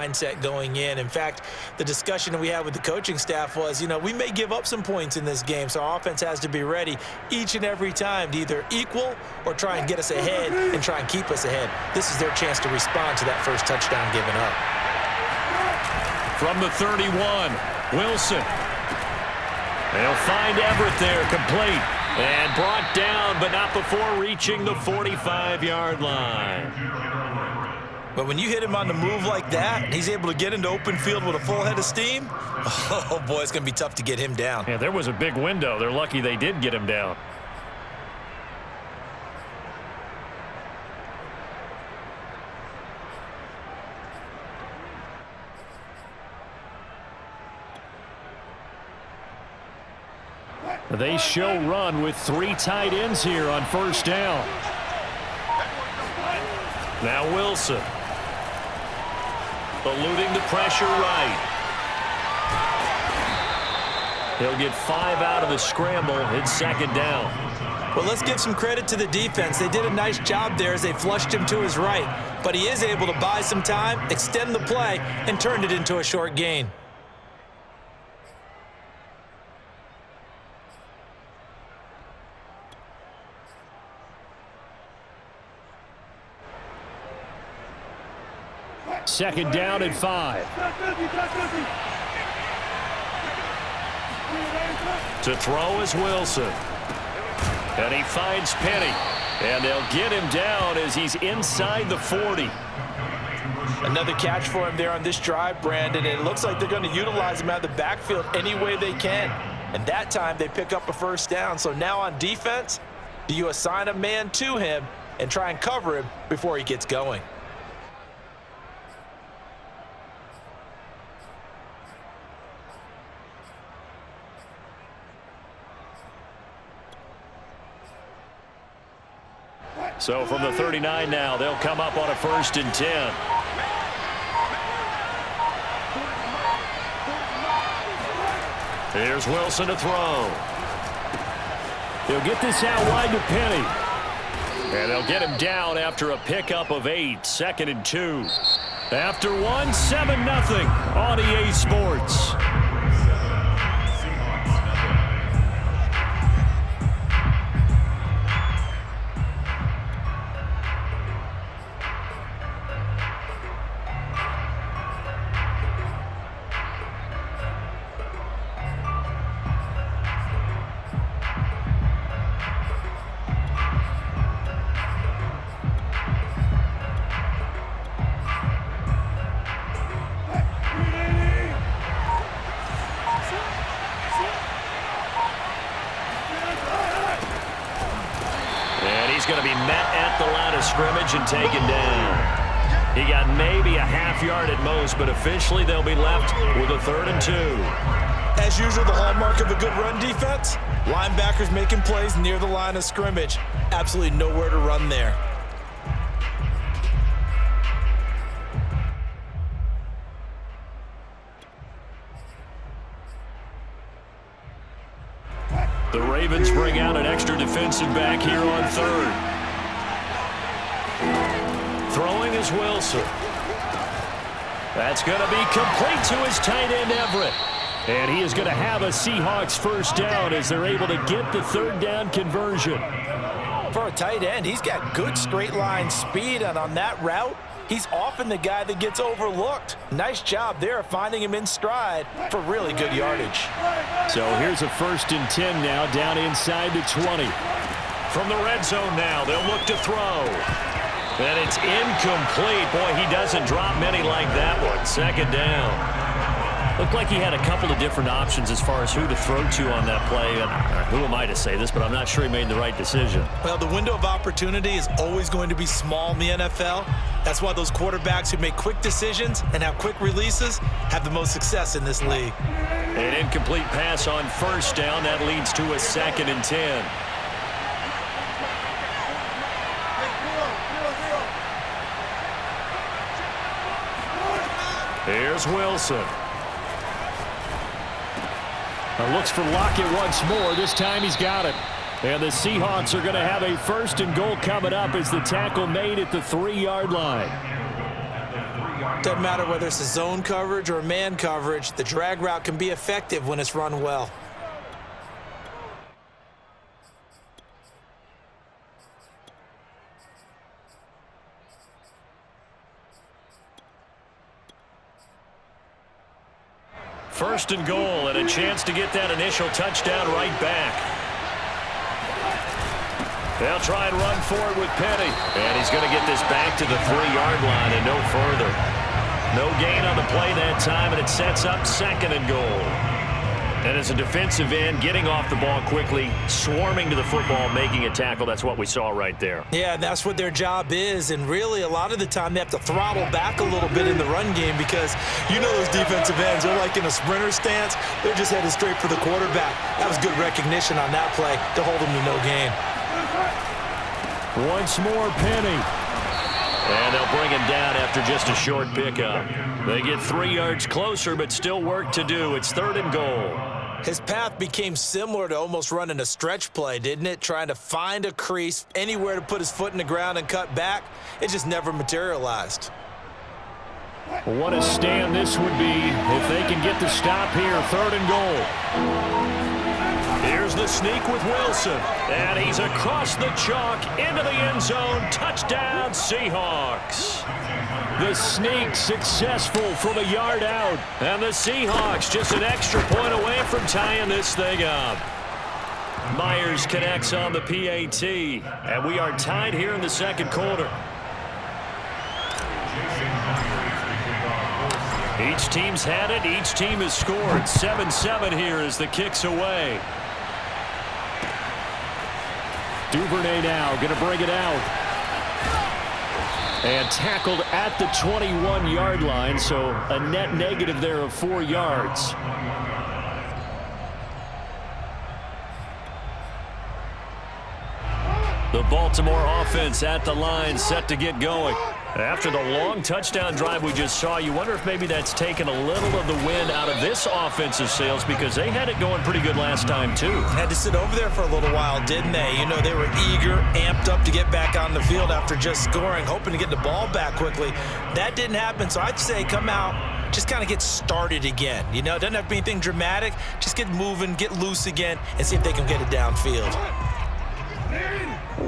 mindset going in. In fact, the discussion that we had with the coaching staff was, we may give up some points in this game, so our offense has to be ready each and every time to either equal or try and get us ahead and try and keep us ahead. This is their chance to respond to that first touchdown given up. From the 31, Wilson. They'll find Everett there, complete. And brought down, but not before reaching the 45-yard line. But when you hit him on the move like that, and he's able to get into open field with a full head of steam, oh, boy, it's going to be tough to get him down. Yeah, there was a big window. They're lucky they did get him down. They show run with 3 tight ends here on first down. Now Wilson. Eluding the pressure right. He'll get 5 out of the scramble. It's second down. Well, let's give some credit to the defense. They did a nice job there as they flushed him to his right. But he is able to buy some time, extend the play, and turn it into a short gain. Second down and 5. To throw is Wilson. And he finds Penny. And they'll get him down as he's inside the 40. Another catch for him there on this drive, Brandon. And it looks like they're going to utilize him out of the backfield any way they can. And that time they pick up a first down. So now on defense, do you assign a man to him and try and cover him before he gets going? So from the 39 now, they'll come up on a 1st and 10. Here's Wilson to throw. He'll get this out wide to Penny. And they'll get him down after a pickup of 8, 2nd and 2. After 1, 7-0 on EA Sports. Going to be met at the line of scrimmage and taken down. He got maybe a half yard at most, but officially they'll be left with a 3rd and 2. As usual, the hallmark of a good run defense, linebackers making plays near the line of scrimmage. Absolutely nowhere to run there. The Ravens bring out an extra defensive back here on 3rd. Throwing is Wilson. That's going to be complete to his tight end, Everett. And he is going to have a Seahawks first down as they're able to get the 3rd down conversion. For a tight end, he's got good straight line speed, and on that route, he's often the guy that gets overlooked. Nice job there finding him in stride for really good yardage. So here's a 1st and 10 now down inside the 20. From the red zone now, they'll look to throw. And it's incomplete. Boy, he doesn't drop many like that one. 2nd down. Looked like he had a couple of different options as far as who to throw to on that play. And who am I to say this, but I'm not sure he made the right decision. Well, the window of opportunity is always going to be small in the NFL. That's why those quarterbacks who make quick decisions and have quick releases have the most success in this league. An incomplete pass on 1st down. That leads to a 2nd and 10. Here's Wilson. Looks for Lockett once more. This time he's got it. And the Seahawks are going to have a 1st and goal coming up as the tackle made at the 3-yard line. Doesn't matter whether it's a zone coverage or a man coverage, the drag route can be effective when it's run well. First and goal, and a chance to get that initial touchdown right back. They'll try and run for it with Penny. And he's going to get this back to the 3-yard line and no further. No gain on the play that time, and it sets up second and goal. And as a defensive end, getting off the ball quickly, swarming to the football, making a tackle, that's what we saw right there. Yeah, that's what their job is, and really a lot of the time they have to throttle back a little bit in the run game because you know those defensive ends, they're like in a sprinter stance. They're just headed straight for the quarterback. That was good recognition on that play to hold them to no gain. Once more, Penny. And they'll bring him down after just a short pickup. They get 3 yards closer, but still work to do. It's third and goal. His path became similar to almost running a stretch play, didn't it? Trying to find a crease, anywhere to put his foot in the ground and cut back. It just never materialized. What a stand this would be if they can get the stop here. Third and goal. Here's the sneak with Wilson. And he's across the chalk into the end zone. Touchdown, Seahawks. The sneak successful from a yard out. And the Seahawks just an extra point away from tying this thing up. Myers connects on the PAT. And we are tied here in the second quarter. Each team's had it. Each team has scored. 7-7 here as the kick's away. Duvernay now going to bring it out. And tackled at the 21-yard line, so a net negative there of 4 yards. The Baltimore offense at the line, set to get going. After the long touchdown drive we just saw, you wonder if maybe that's taken a little of the wind out of this offensive sails because they had it going pretty good last time too. Had to sit over there for a little while, didn't they? You know, they were eager, amped up to get back on the field after just scoring, hoping to get the ball back quickly. That didn't happen, so I'd say come out, just kind of get started again. You know, it doesn't have to be anything dramatic. Just get moving, get loose again, and see if they can get it downfield.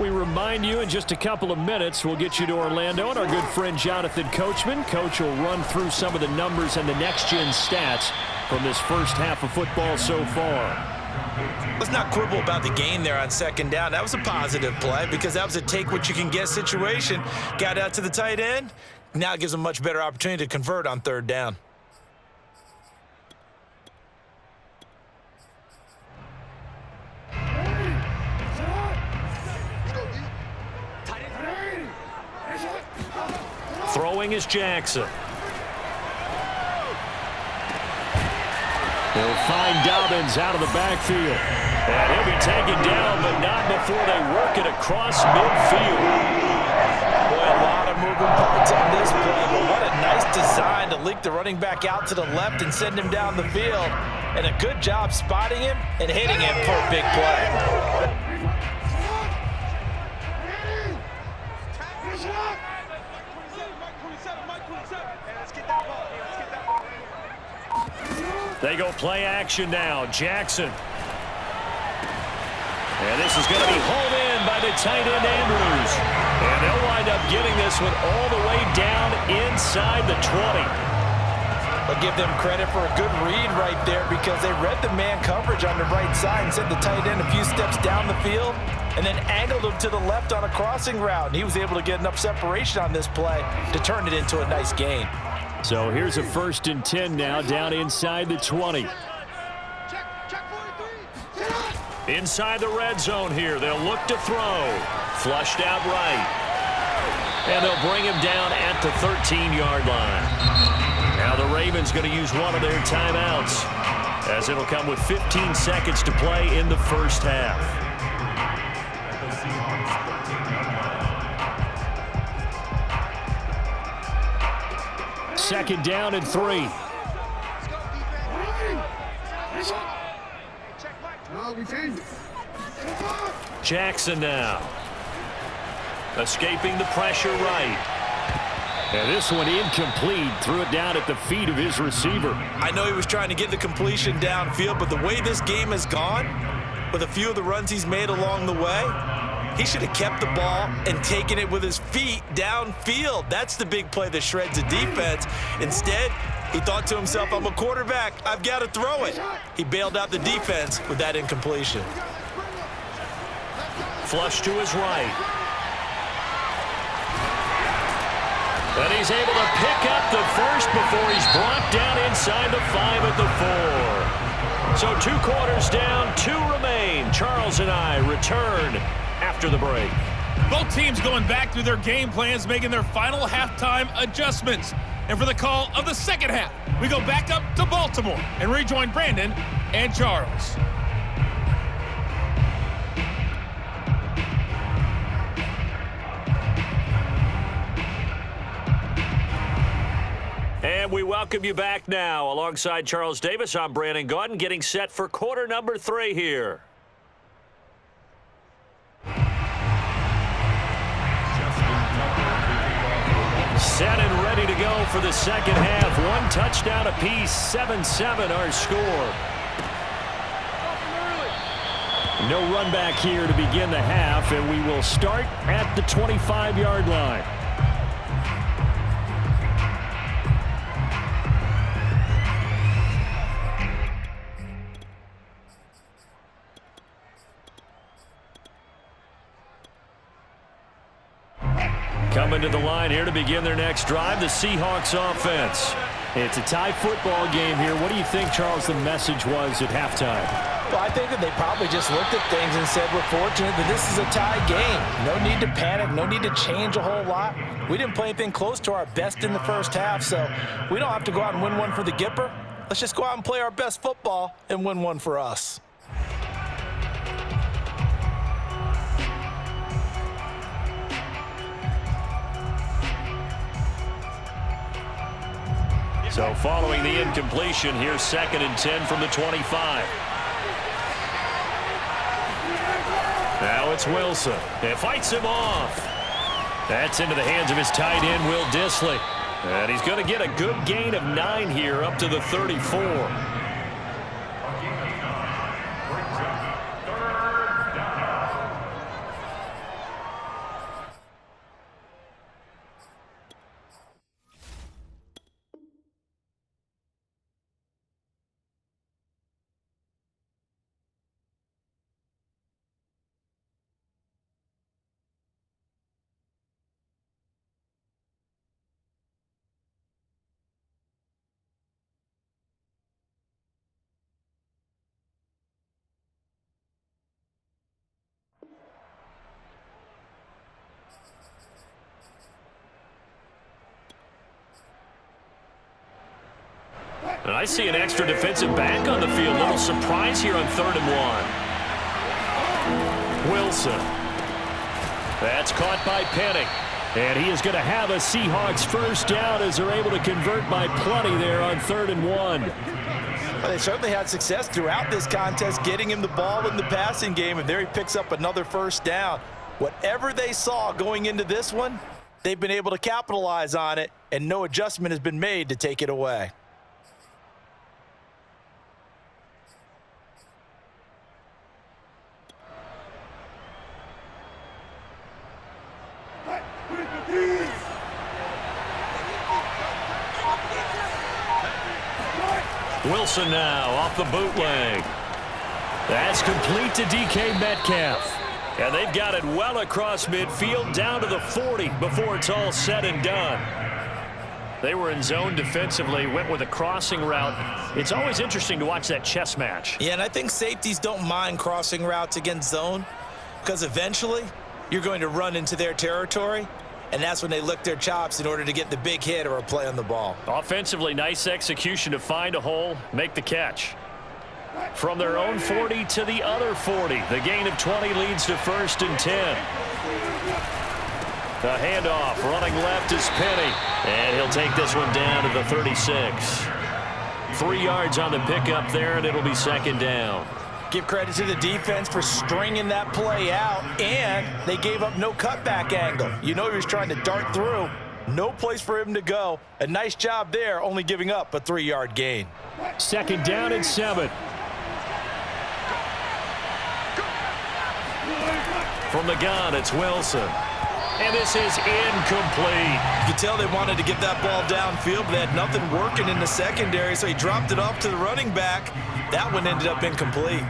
We remind you in just a couple of minutes, we'll get you to Orlando and our good friend Jonathan Coachman. Coach will run through some of the numbers and the next-gen stats from this first half of football so far. Let's not quibble about the gain there on second down. That was a positive play because that was a take-what-you-can-get situation. Got out to the tight end. Now it gives them a much better opportunity to convert on third down. Throwing is Jackson. They'll find Dobbins out of the backfield. And he'll be taken down, but not before they work it across midfield. Boy, a lot of moving parts on this play, but what a nice design to leak the running back out to the left and send him down the field. And a good job spotting him and hitting him for a big play. They go play action now. Jackson. And this is going to be hauled in by the tight end Andrews. And they'll wind up getting this one all the way down inside the 20. I'll give them credit for a good read right there because they read the man coverage on the right side and sent the tight end a few steps down the field and then angled him to the left on a crossing route. And he was able to get enough separation on this play to turn it into a nice gain. So here's a 1st and 10 now, down inside the 20. Inside the red zone here, they'll look to throw. Flushed out right. And they'll bring him down at the 13-yard line. Now the Ravens going to use one of their timeouts as it'll come with 15 seconds to play in the first half. Second down and 3. Jackson now. Escaping the pressure right. And this one incomplete. Threw it down at the feet of his receiver. I know he was trying to get the completion downfield, but the way this game has gone, with a few of the runs he's made along the way, he should have kept the ball and taken it with his feet downfield. That's the big play that shreds the defense. Instead, he thought to himself, I'm a quarterback, I've got to throw it. He bailed out the defense with that incompletion. Flush to his right. And he's able to pick up the first before he's brought down inside the 5 at the 4. So 2 quarters down, 2 remain. Charles and I return after the break. Both teams going back through their game plans, making their final halftime adjustments. And for the call of the second half, we go back up to Baltimore and rejoin Brandon and Charles. And we welcome you back now. Alongside Charles Davis, I'm Brandon Gaudin, getting set for quarter number 3 here. Set and ready to go for the second half. 1 touchdown apiece, 7-7 our score. No run back here to begin the half, and we will start at the 25-yard line. Coming to the line here to begin their next drive, the Seahawks offense. It's a tie football game here. What do you think, Charles, the message was at halftime? Well, I think that they probably just looked at things and said, we're fortunate that this is a tie game. No need to panic, no need to change a whole lot. We didn't play anything close to our best in the first half, so we don't have to go out and win one for the Gipper. Let's just go out and play our best football and win one for us. So following the incompletion, here's 2nd and 10 from the 25. Now it's Wilson. It fights him off. That's into the hands of his tight end, Will Dissly. And he's going to get a good gain of 9 here up to the 34. And I see an extra defensive back on the field. Little surprise here on 3rd and 1. Wilson. That's caught by Penning. And he is going to have a Seahawks first down as they're able to convert by plenty there on 3rd and 1. Well, they certainly had success throughout this contest, getting him the ball in the passing game, and there he picks up another first down. Whatever they saw going into this one, they've been able to capitalize on it, and no adjustment has been made to take it away. Wilson now off the bootleg. That's complete to DK Metcalf. And they've got it well across midfield down to the 40 before it's all said and done. They were in zone defensively, went with a crossing route. It's always interesting to watch that chess match. Yeah, and I think safeties don't mind crossing routes against zone because eventually you're going to run into their territory, and that's when they lick their chops in order to get the big hit or a play on the ball. Offensively, nice execution to find a hole, make the catch. From their own 40 to the other 40. The gain of 20 leads to 1st and 10. The handoff, running left is Penny. And he'll take this one down to the 36. 3 yards on the pickup there, and it'll be 2nd down. Give credit to the defense for stringing that play out, and they gave up no cutback angle. You know he was trying to dart through, No place for him to go. A nice job there, only giving up a 3-yard gain. Second down and 7. From the gun, it's Wilson. And this is incomplete. You could tell they wanted to get that ball downfield, but they had nothing working in the secondary, so he dropped it off to the running back. That one ended up incomplete.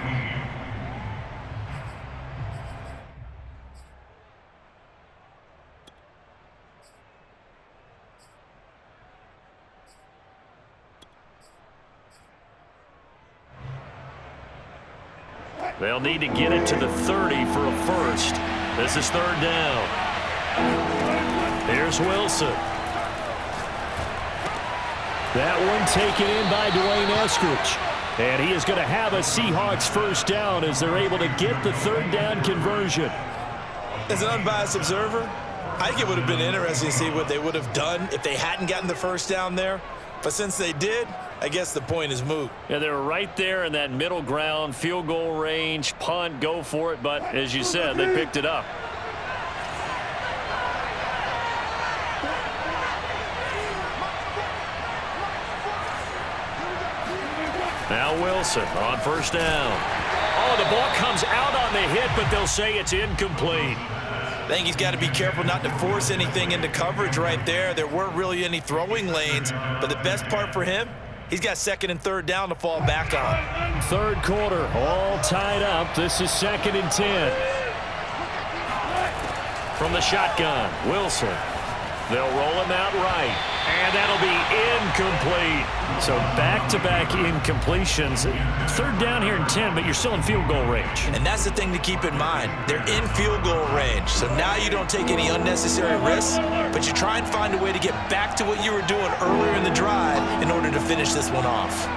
They'll need to get it to the 30 for a first. This is third down. Here's Wilson. That one taken in by Dwayne Eskridge. And he is going to have a Seahawks first down as they're able to get the third down conversion. As an unbiased observer, I think it would have been interesting to see what they would have done if they hadn't gotten the first down there. But since they did, I guess the point is moot. Yeah, they were right there in that middle ground, field goal range, punt, go for it. But as you said, they picked it up. Now Wilson on first down. Oh, the ball comes out on the hit, but they'll say it's incomplete. I think he's got to be careful not to force anything into coverage right there. There weren't really any throwing lanes, but the best part for him, he's got second and third down to fall back on. Third quarter, all tied up. This is 2nd and 10. From the shotgun, Wilson. They'll roll him out right, and that'll be incomplete. So back-to-back incompletions. Third down here and 10, but you're still in field goal range. And that's the thing to keep in mind. They're in field goal range, so now you don't take any unnecessary risks, but you try and find a way to get back to what you were doing earlier in the drive in order to finish this one off.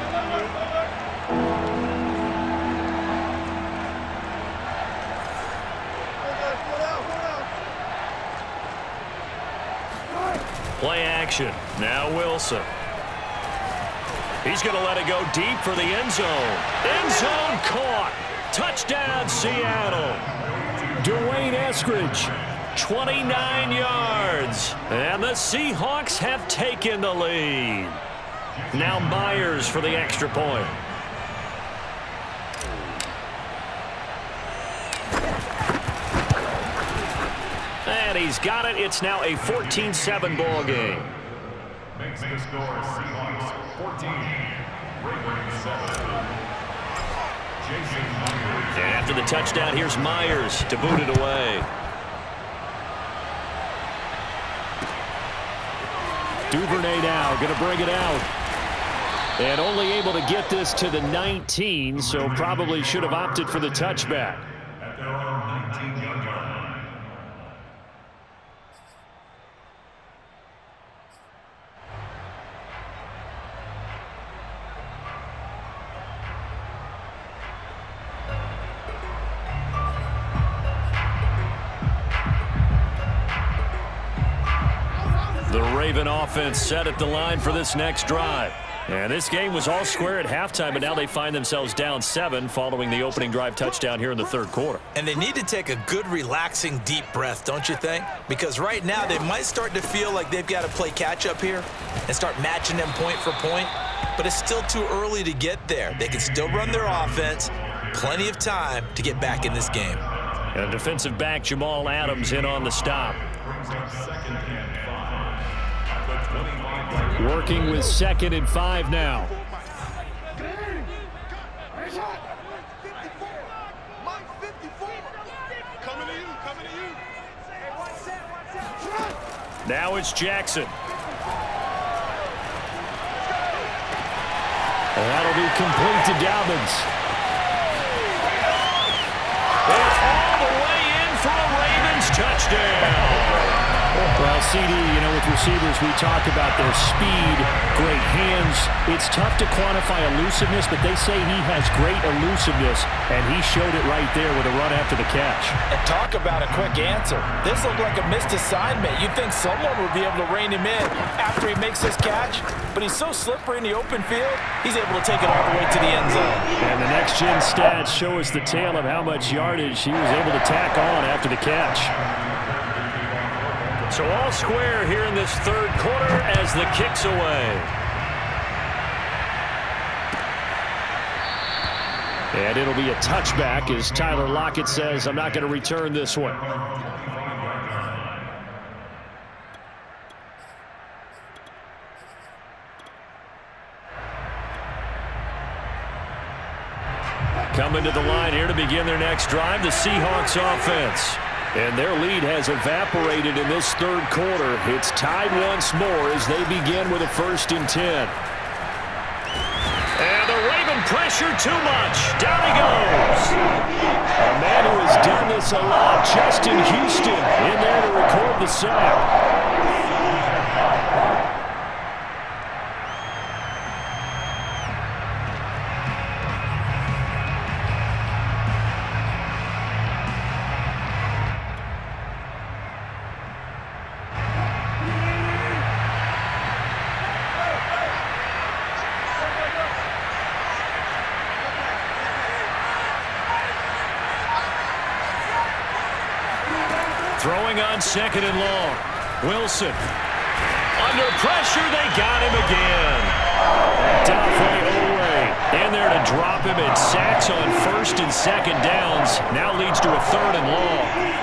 Play action. Now Wilson. He's going to let it go deep for the end zone. End zone caught. Touchdown, Seattle. Dwayne Eskridge, 29 yards. And the Seahawks have taken the lead. Now Myers for the extra point. And he's got it. It's now a 14-7 ball game. Makes the score Seahawks 14, Ravens 7. Jason Myers. And after the touchdown, here's Myers to boot it away. Duvernay now going to bring it out. And only able to get this to the 19, so probably should have opted for the touchback. At their own 19-yard line. The Raven offense set at the line for this next drive. And this game was all square at halftime, but now they find themselves down 7 following the opening drive touchdown here in the third quarter. And they need to take a good, relaxing, deep breath, don't you think? Because right now they might start to feel like they've got to play catch-up here and start matching them point for point. But it's still too early to get there. They can still run their offense. Plenty of time to get back in this game. And defensive back Jamal Adams in on the stop. Working with 2nd and 5 now. Now it's Jackson. And that'll be complete to Dobbins. And all the way in for a Ravens touchdown. Well, CD, you know, with receivers, we talk about their speed, great hands. It's tough to quantify elusiveness, but they say he has great elusiveness, and he showed it right there with a run after the catch. And talk about a quick answer. This looked like a missed assignment. You'd think someone would be able to rein him in after he makes this catch, but he's so slippery in the open field, he's able to take it all the way to the end zone. And the next-gen stats show us the tale of how much yardage he was able to tack on after the catch. So all square here in this third quarter as the kick's away. And it'll be a touchback as Tyler Lockett says, I'm not going to return this one. Coming to the line here to begin their next drive, the Seahawks offense. And their lead has evaporated in this third quarter. It's tied once more as they begin with a 1st and 10. And the Raven pressure too much. Down he goes. A man who has done this a lot, Justin Houston, in there to record the sack. Throwing on 2nd and long. Wilson. Under pressure, they got him again. In there to drop him, and sacks on 1st and 2nd downs. Now leads to a 3rd and long.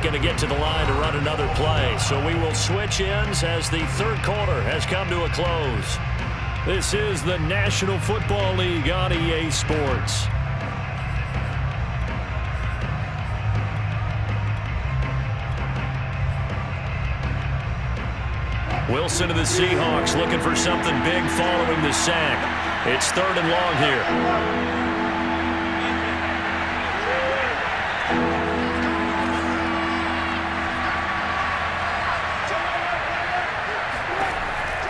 Going to get to the line to run another play. So we will switch ends as the third quarter has come to a close. This is the National Football League on EA Sports. Wilson to the Seahawks looking for something big following the sack. It's 3rd and long here.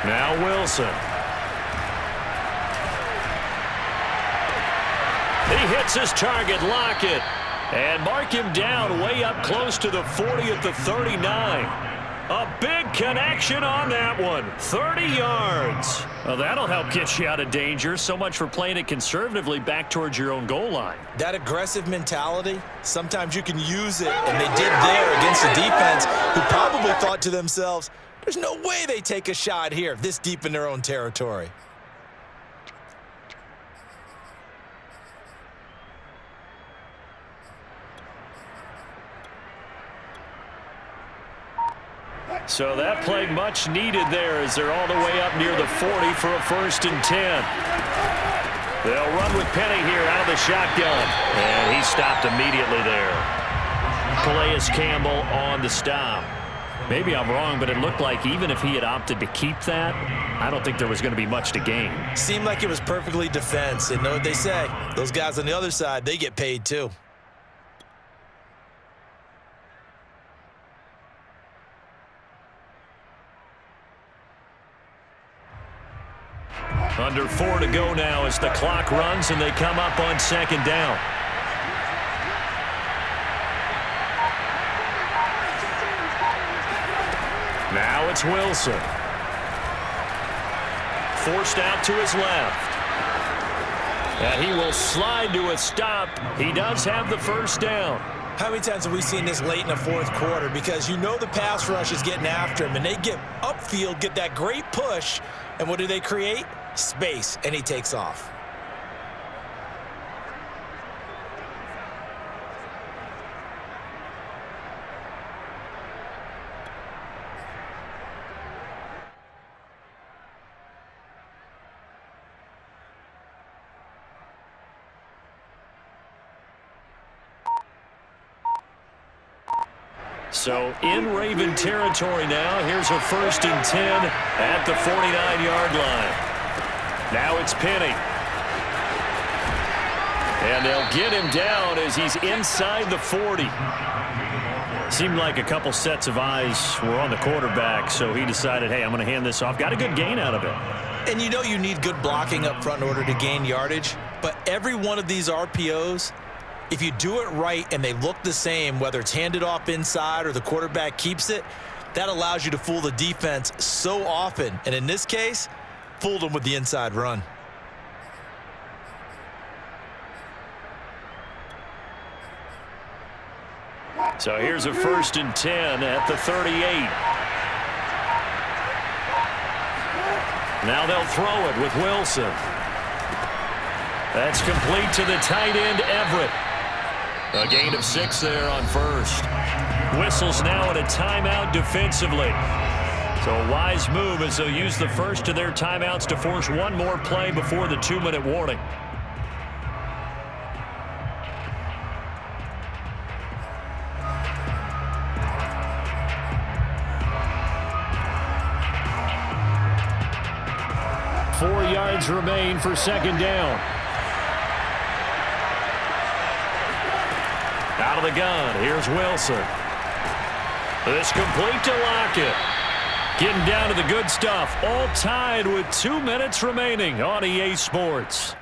Now Wilson. He hits his target, Lockett, and mark him down way up close to the 40 at the 39. A big connection on that one. 30 yards. Well, that'll help get you out of danger. So much for playing it conservatively back towards your own goal line. That aggressive mentality, sometimes you can use it, and they did there against a defense who probably thought to themselves, there's no way they take a shot here this deep in their own territory. So that play much needed there as they're all the way up near the 40 for a 1st and 10. They'll run with Penny here out of the shotgun. And he stopped immediately there. Calais Campbell on the stop. Maybe I'm wrong, but it looked like even if he had opted to keep that, I don't think there was going to be much to gain. Seemed like it was perfectly defense. And know what they say, those guys on the other side, they get paid too. Under 4 to go now as the clock runs and they come up on 2nd down. Now it's Wilson. Forced out to his left. And he will slide to a stop. He does have the 1st down. How many times have we seen this late in the 4th quarter? Because you know the pass rush is getting after him, and they get upfield, get that great push, and what do they create? Space, and he takes off. So in Raven territory now. Here's a 1st and 10 at the 49-yard line. Now it's Penny. And they'll get him down as he's inside the 40. Seemed like a couple sets of eyes were on the quarterback, so he decided, hey, I'm going to hand this off. Got a good gain out of it. And you know you need good blocking up front in order to gain yardage, but every one of these RPOs, if you do it right and they look the same, whether it's handed off inside or the quarterback keeps it, That allows you to fool the defense so often. And in this case, fooled them with the inside run. So here's a 1st and 10 at the 38. Now they'll throw it with Wilson. That's complete to the tight end, Everett. A gain of 6 there on 1st. Whistles now at a timeout defensively. So a wise move as they'll use the first of their timeouts to force one more play before the 2-minute warning. Four yards remain for 2nd down. Out of the gun, here's Wilson. This complete to Lockett. Getting down to the good stuff. All tied with 2 minutes remaining on EA Sports.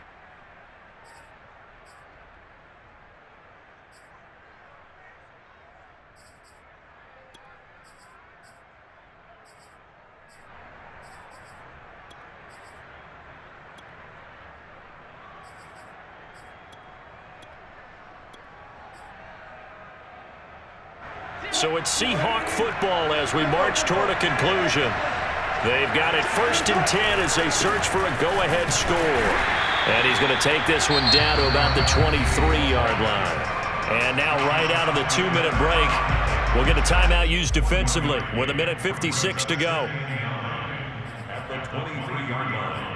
So it's Seahawk football as we march toward a conclusion. They've got it 1st and 10 as they search for a go-ahead score. And he's going to take this one down to about the 23-yard line. And now right out of the 2-minute break, we'll get a timeout used defensively with 1:56 to go. At the 23-yard line.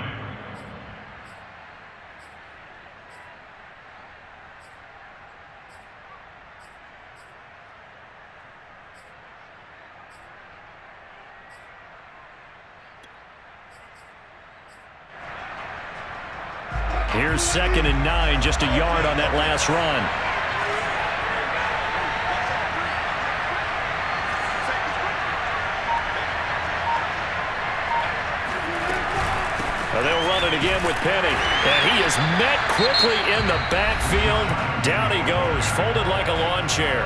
Here's 2nd and 9, just a yard on that last run. They'll run it again with Penny. And he is met quickly in the backfield. Down he goes, folded like a lawn chair.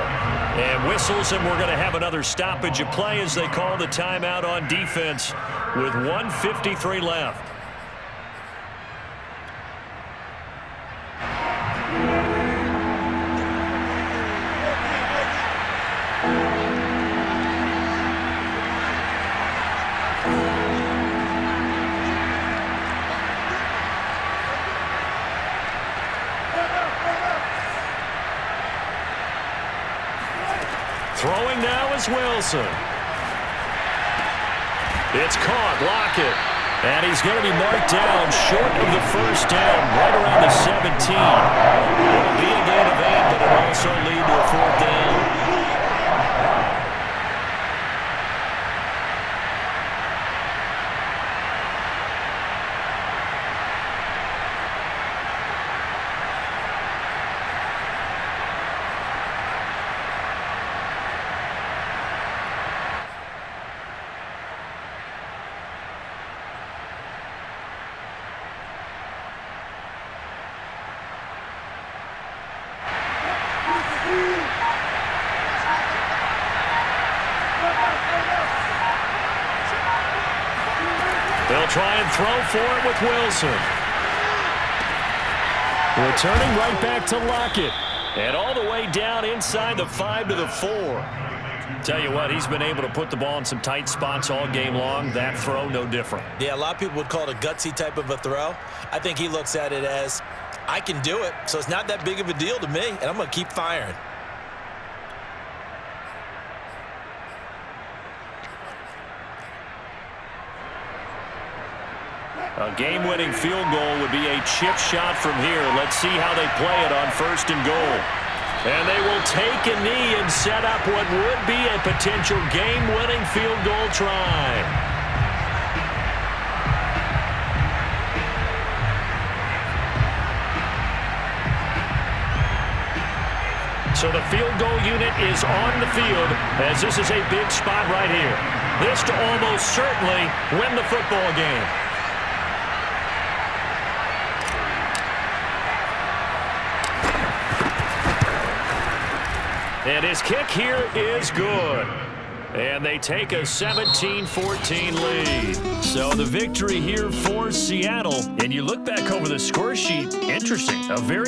And whistles, and we're going to have another stoppage of play as they call the timeout on defense with 1:53 left. Throwing now is Wilson. It's caught, Lockett. And he's going to be marked down short of the 1st down, right around the 17. It'll be a gain of 8, but it'll also lead to a 4th down. They'll try and throw for it with Wilson. Returning right back to Lockett. And all the way down inside the 5 to the 4. Tell you what, he's been able to put the ball in some tight spots all game long. That throw, no different. Yeah, a lot of people would call it a gutsy type of a throw. I think he looks at it as, I can do it, so it's not that big of a deal to me, and I'm going to keep firing. A game-winning field goal would be a chip shot from here. Let's see how they play it on 1st and goal. And they will take a knee and set up what would be a potential game-winning field goal try. So the field goal unit is on the field as this is a big spot right here. This to almost certainly win the football game. And his kick here is good. And they take a 17-14 lead. So the victory here for Seattle. And you look back over the score sheet, interesting. A very